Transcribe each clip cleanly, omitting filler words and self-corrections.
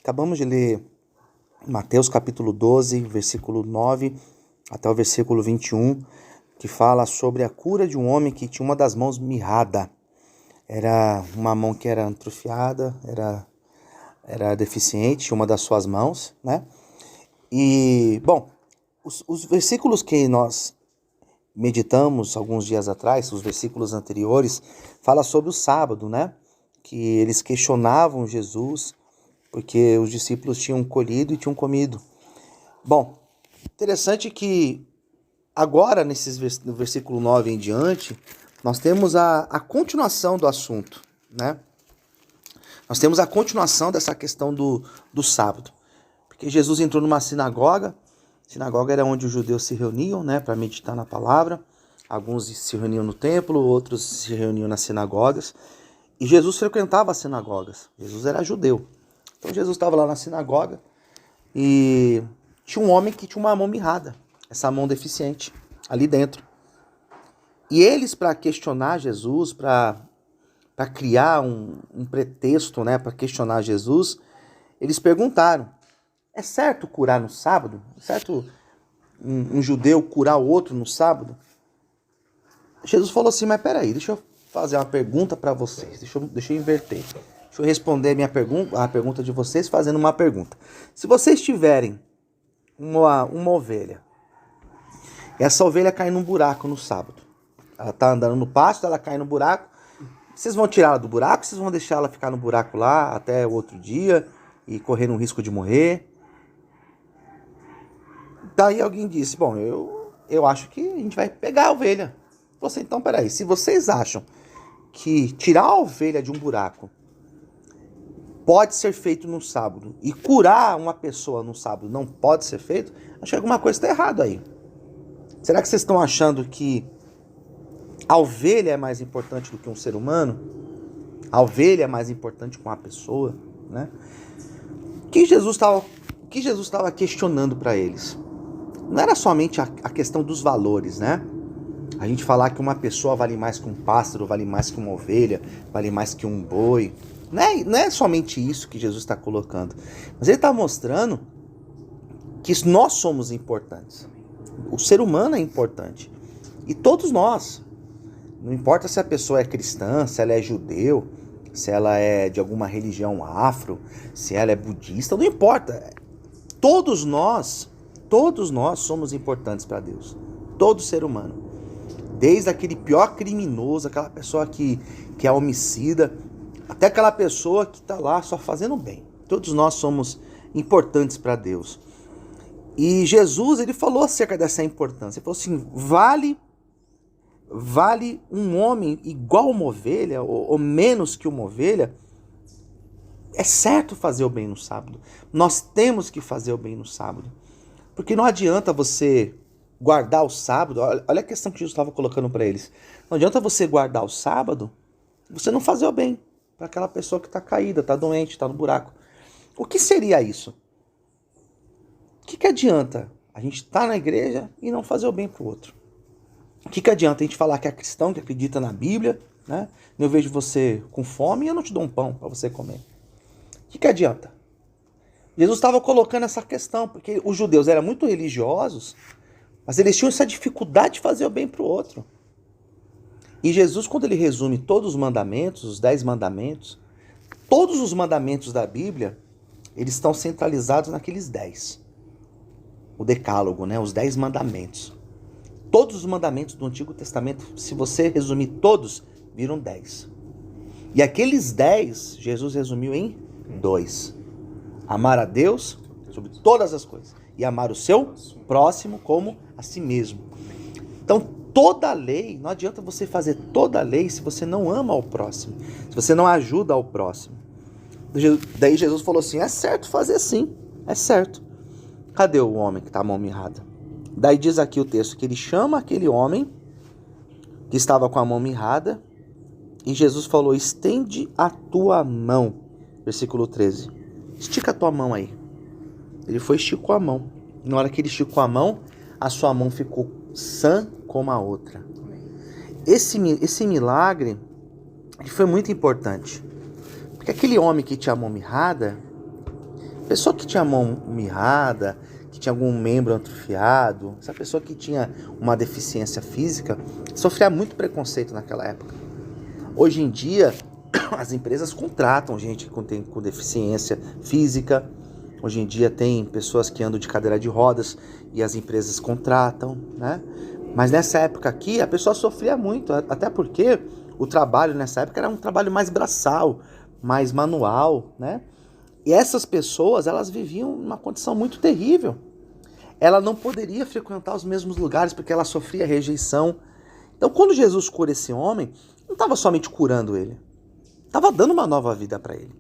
Acabamos de ler Mateus capítulo 12, versículo 9 até o versículo 21, que fala sobre a cura de um homem que tinha uma das mãos mirrada. Era uma mão que era atrofiada, era deficiente, uma das suas mãos, né? E, bom, os versículos que nós meditamos alguns dias atrás, os versículos anteriores, fala sobre o sábado, né? Que eles questionavam Jesus porque os discípulos tinham colhido e tinham comido. Bom, interessante que agora, no versículo 9 em diante, nós temos a continuação do assunto, né? Nós temos a continuação dessa questão do sábado. Porque Jesus entrou numa sinagoga. Sinagoga era onde os judeus se reuniam, né, para meditar na palavra. Alguns se reuniam no templo, outros se reuniam nas sinagogas. E Jesus frequentava as sinagogas. Jesus era judeu. Então Jesus estava lá na sinagoga e tinha um homem que tinha uma mão mirrada, essa mão deficiente, ali dentro. E eles, para questionar Jesus, para criar um pretexto, né, para questionar Jesus, eles perguntaram: é certo curar no sábado? É certo um judeu curar o outro no sábado? Jesus falou assim: mas peraí, deixa eu fazer uma pergunta para vocês, deixa eu inverter. Deixa eu responder a pergunta de vocês fazendo uma pergunta. Se vocês tiverem uma ovelha, e essa ovelha cai num buraco no sábado, ela está andando no pasto, ela cai no buraco, vocês vão tirar ela do buraco, vocês vão deixar ela ficar no buraco lá até o outro dia e correr um risco de morrer? Daí alguém disse: bom, eu acho que a gente vai pegar a ovelha. Você, então, peraí, se vocês acham que tirar a ovelha de um buraco pode ser feito no sábado e curar uma pessoa no sábado não pode ser feito, acho que alguma coisa está errada aí. Será que vocês estão achando que a ovelha é mais importante do que um ser humano? A ovelha é mais importante que uma pessoa, né? O que Jesus estava questionando para eles? Não era somente a questão dos valores, né? A gente falar que uma pessoa vale mais que um pássaro, vale mais que uma ovelha, vale mais que um boi. Não é somente isso que Jesus está colocando. Mas ele está mostrando que nós somos importantes. O ser humano é importante. E todos nós. Não importa se a pessoa é cristã, se ela é judeu, se ela é de alguma religião afro, se ela é budista, não importa. Todos nós somos importantes para Deus. Todo ser humano. Desde aquele pior criminoso, aquela pessoa que é homicida, até aquela pessoa que está lá só fazendo bem. Todos nós somos importantes para Deus. E Jesus, ele falou acerca dessa importância. Ele falou assim: vale um homem igual uma ovelha, ou menos que uma ovelha? É certo fazer o bem no sábado. Nós temos que fazer o bem no sábado. Porque não adianta você guardar o sábado. Olha a questão que Jesus estava colocando para eles. Não adianta você guardar o sábado, você não fazer o bem para aquela pessoa que está caída, está doente, está no buraco. O que seria isso? O que adianta a gente estar na igreja e não fazer o bem para o outro? O que adianta a gente falar que é cristão, que acredita na Bíblia, né? Eu vejo você com fome e eu não te dou um pão para você comer. O que adianta? Jesus estava colocando essa questão, porque os judeus eram muito religiosos, mas eles tinham essa dificuldade de fazer o bem para o outro. E Jesus, quando ele resume todos os mandamentos, os 10 mandamentos, todos os mandamentos da Bíblia, eles estão centralizados naqueles 10. O decálogo, né? Os 10 mandamentos. Todos os mandamentos do Antigo Testamento, se você resumir todos, viram 10. E aqueles 10, Jesus resumiu em 2. Amar a Deus sobre todas as coisas e amar o seu próximo como a si mesmo. Então, toda a lei, não adianta você fazer toda a lei se você não ama ao próximo, se você não ajuda ao próximo. Daí Jesus falou assim: é certo fazer sim, é certo. Cadê o homem que está a mão mirrada? Daí diz aqui o texto que ele chama aquele homem que estava com a mão mirrada e Jesus falou: estende a tua mão. Versículo 13. Estica a tua mão aí. Ele foi e esticou a mão. Na hora que ele esticou a mão, a sua mão ficou sã como a outra. Esse milagre foi muito importante. Porque aquele homem que tinha a mão mirrada, pessoa que tinha a mão mirrada, que tinha algum membro atrofiado, essa pessoa que tinha uma deficiência física, sofria muito preconceito naquela época. Hoje em dia, as empresas contratam gente com deficiência física. Hoje em dia tem pessoas que andam de cadeira de rodas e as empresas contratam, né? Mas nessa época aqui, a pessoa sofria muito, até porque o trabalho nessa época era um trabalho mais braçal, mais manual, né? E essas pessoas, elas viviam numa condição muito terrível. Ela não poderia frequentar os mesmos lugares porque ela sofria rejeição. Então, quando Jesus cura esse homem, não estava somente curando ele, estava dando uma nova vida para ele.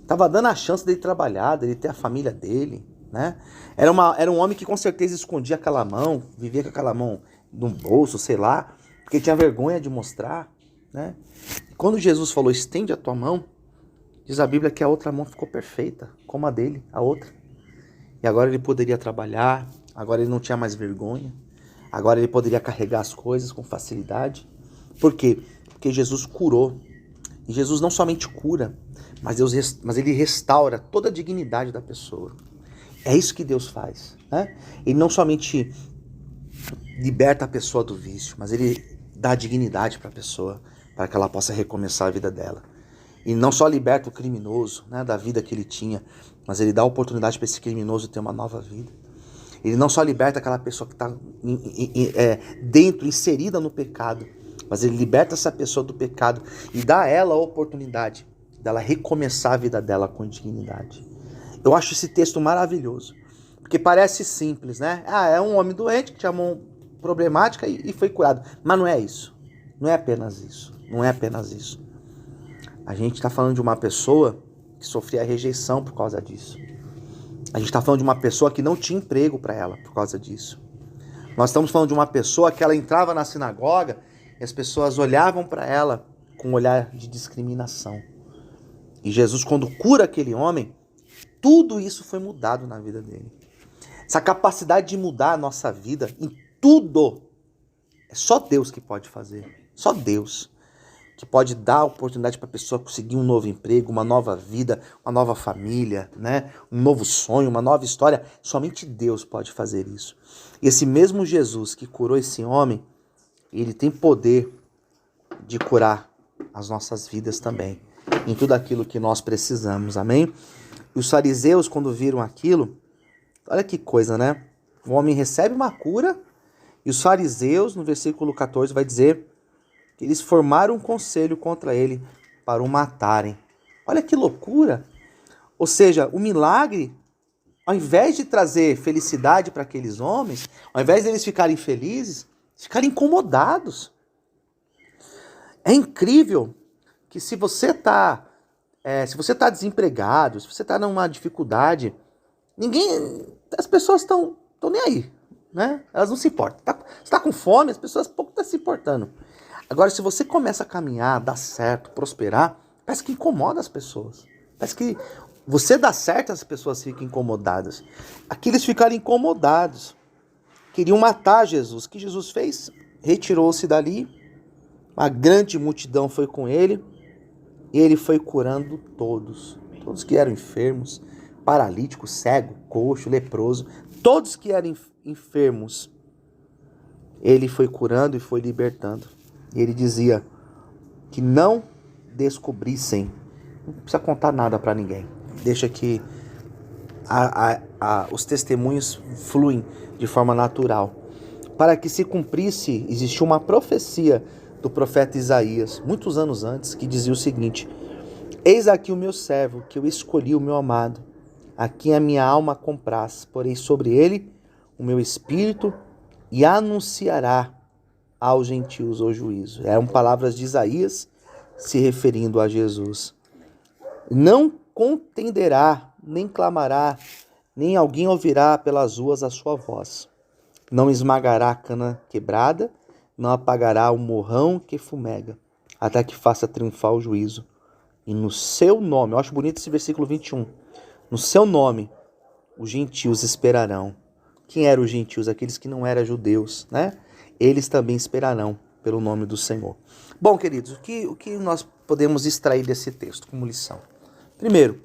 Estava dando a chance dele trabalhar, dele ter a família dele, né? Era um homem que com certeza escondia aquela mão, vivia com aquela mão no bolso, sei lá, porque tinha vergonha de mostrar, né? E quando Jesus falou, estende a tua mão, diz a Bíblia que a outra mão ficou perfeita, como a dele, a outra. E agora ele poderia trabalhar, agora ele não tinha mais vergonha, agora ele poderia carregar as coisas com facilidade. Por quê? Porque Jesus curou. E Jesus não somente cura, mas ele restaura toda a dignidade da pessoa. É isso que Deus faz, né? Ele não somente liberta a pessoa do vício, mas ele dá dignidade para a pessoa, para que ela possa recomeçar a vida dela. E não só liberta o criminoso, né, da vida que ele tinha, mas ele dá a oportunidade para esse criminoso ter uma nova vida. Ele não só liberta aquela pessoa que está dentro, inserida no pecado, mas ele liberta essa pessoa do pecado e dá a ela a oportunidade dela recomeçar a vida dela com dignidade. Eu acho esse texto maravilhoso, porque parece simples, né? É um homem doente que tinha mão problemática e foi curado. Mas não é isso. Não é apenas isso. Não é apenas isso. A gente está falando de uma pessoa que sofria rejeição por causa disso. A gente está falando de uma pessoa que não tinha emprego para ela por causa disso. Nós estamos falando de uma pessoa que ela entrava na sinagoga e as pessoas olhavam para ela com um olhar de discriminação. E Jesus, quando cura aquele homem, tudo isso foi mudado na vida dele. Essa capacidade de mudar a nossa vida em tudo, é só Deus que pode fazer. Só Deus que pode dar a oportunidade para a pessoa conseguir um novo emprego, uma nova vida, uma nova família, né? Um novo sonho, uma nova história. Somente Deus pode fazer isso. E esse mesmo Jesus que curou esse homem, ele tem poder de curar as nossas vidas também, em tudo aquilo que nós precisamos, amém? E os fariseus, quando viram aquilo, olha que coisa, né? O homem recebe uma cura e os fariseus, no versículo 14, vai dizer que eles formaram um conselho contra ele para o matarem. Olha que loucura! Ou seja, o milagre, ao invés de trazer felicidade para aqueles homens, ao invés de eles ficarem felizes, ficarem incomodados. É incrível que se você está desempregado, se você está numa dificuldade, as pessoas estão nem aí, né? Elas não se importam. Você está com fome, as pessoas pouco estão se importando. Agora, se você começa a caminhar, dar certo, prosperar, parece que incomoda as pessoas. Parece que você dá certo, as pessoas ficam incomodadas. Aqui eles ficaram incomodados. Queriam matar Jesus. O que Jesus fez? Retirou-se dali. Uma grande multidão foi com ele. E ele foi curando todos. Todos que eram enfermos, paralíticos, cego, coxo, leproso. Todos que eram enfermos, ele foi curando e foi libertando. E ele dizia que não descobrissem, não precisa contar nada para ninguém. Deixa que os testemunhos fluem de forma natural. Para que se cumprisse, existiu uma profecia do profeta Isaías, muitos anos antes, que dizia o seguinte: eis aqui o meu servo, que eu escolhi, o meu amado, a quem a minha alma compraz, porei sobre ele o meu espírito e anunciará aos gentios o juízo. Eram palavras de Isaías se referindo a Jesus. Não contenderá, nem clamará, nem alguém ouvirá pelas ruas a sua voz. Não esmagará a cana quebrada, não apagará o morrão que fumega, até que faça triunfar o juízo. E no seu nome, eu acho bonito esse versículo 21, no seu nome os gentios esperarão. Quem eram os gentios? Aqueles que não eram judeus, né? Eles também esperarão pelo nome do Senhor. Bom, queridos, o que nós podemos extrair desse texto como lição? Primeiro,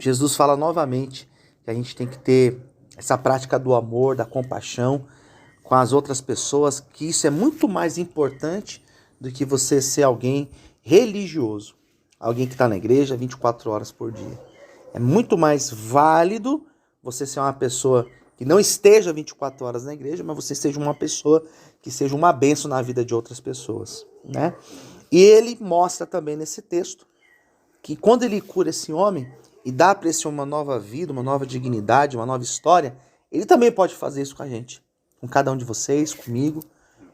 Jesus fala novamente que a gente tem que ter essa prática do amor, da compaixão com as outras pessoas, que isso é muito mais importante do que você ser alguém religioso, alguém que está na igreja 24 horas por dia. É muito mais válido você ser uma pessoa que não esteja 24 horas na igreja, mas você seja uma pessoa que seja uma bênção na vida de outras pessoas, né? E ele mostra também nesse texto que quando ele cura esse homem e dá para esse homem uma nova vida, uma nova dignidade, uma nova história, ele também pode fazer isso com a gente, com cada um de vocês, comigo,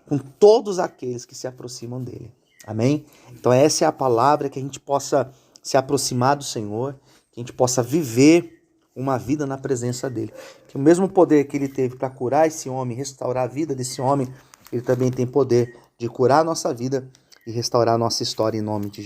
com todos aqueles que se aproximam dele. Amém? Então essa é a palavra, que a gente possa se aproximar do Senhor, que a gente possa viver uma vida na presença dele. Que o mesmo poder que ele teve para curar esse homem, restaurar a vida desse homem, ele também tem poder de curar a nossa vida e restaurar a nossa história em nome de Jesus.